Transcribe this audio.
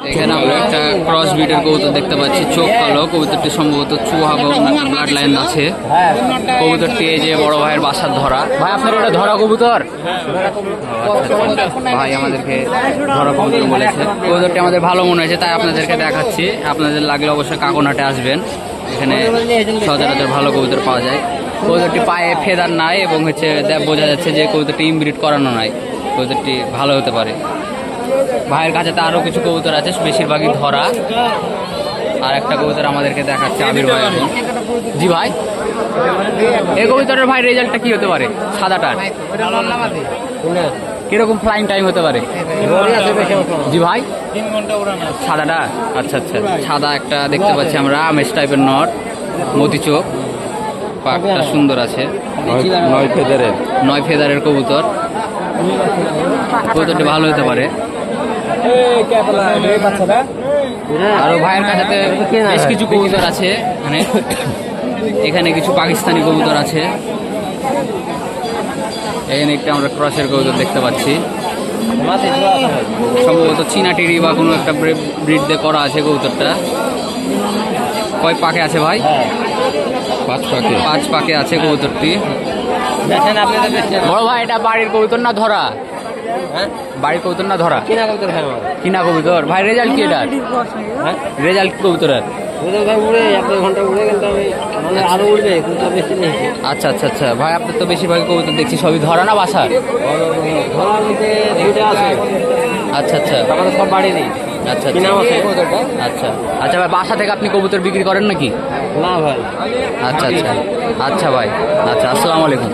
এখানে আমরা একটা ক্রস ব্রিডের কবুতর দেখতে পাচ্ছি, চোখ কালো। কবুতরটি সম্ভবত চুহা বা ব্লাড লাইন আছে। কবুতরটি এই যে বড় ভাইয়ের বাসার ধরা। ভাই আপনার এটা ধরা কবুতর? ভাই আমাদেরকে ধরা কবুতর বলেছে। কবুতরটি আমাদের ভালো মনে হয়েছে, তাই আপনাদেরকে দেখাচ্ছি। আপনাদের লাগলে অবশ্যই কাকনহাটে আসবেন, এখানে সচরাচর ভালো কবুতর পাওয়া যায়। কবুতরটি পায়ে ফেদার নাই এবং হচ্ছে বোঝা যাচ্ছে যে কবুতরটি ইমব্রিড করানো নাই। কবুতরটি ভালো হতে পারে। ভাইয়ের কাছে তো আরও কিছু কবুতর আছে, বেশিরভাগই ধরা। আর একটা কবুতর আমাদেরকে দেখাচ্ছে আবির ভাই এখন। জি ভাই, এই কবুতরের ভাই রেজাল্টটা কি হতে পারে? সাদাটার কিরকম ফ্লাইং টাইম হতে পারে? জি ভাই, 3 ঘন্টা উড়ানো। সাদাটা? আচ্ছা আচ্ছা, সাদা একটা দেখতে পাচ্ছি আমরা, আমেজ টাইপের নট, মতি চোখ, পাকটা সুন্দর আছে। 9 ফেদারের কবুতর। কবুতরটি ভালো হতে পারে। আরো ভাইয়ের কাছে বেশ কিছু কবুতর আছে, মানে এখানে কিছু পাকিস্তানি কবুতর আছে। এখানে একটা আমরা ক্রসের কবুতর দেখতে পাচ্ছি, সম্ভবত চীনা টিরি বা কোনো একটা ব্রিড দিয়ে করা আছে কবুতরটা। কয় পাকে আছে ভাই? 5 পাকে আছে কবুতরটি। বড় ভাই এটা বাড়ির কবুতর না ধরা? বাড়ির কবুতর না ধরা? কিনা কবুতর। ভাই রেজাল্ট কি এটার? রেজাল্ট কবুতরের? আচ্ছা আচ্ছা আচ্ছা, ভাই আপনার তো বেশিরভাগ কবুতর দেখছি সবই ধরা না বাসার? আচ্ছা আচ্ছা, সব বাড়ি নেই। আচ্ছা আচ্ছা আচ্ছা ভাই, বাসা থেকে আপনি কবুতর বিক্রি করেন নাকি? না ভাই। আচ্ছা আচ্ছা আচ্ছা ভাই, আচ্ছা আসসালামু আলাইকুম।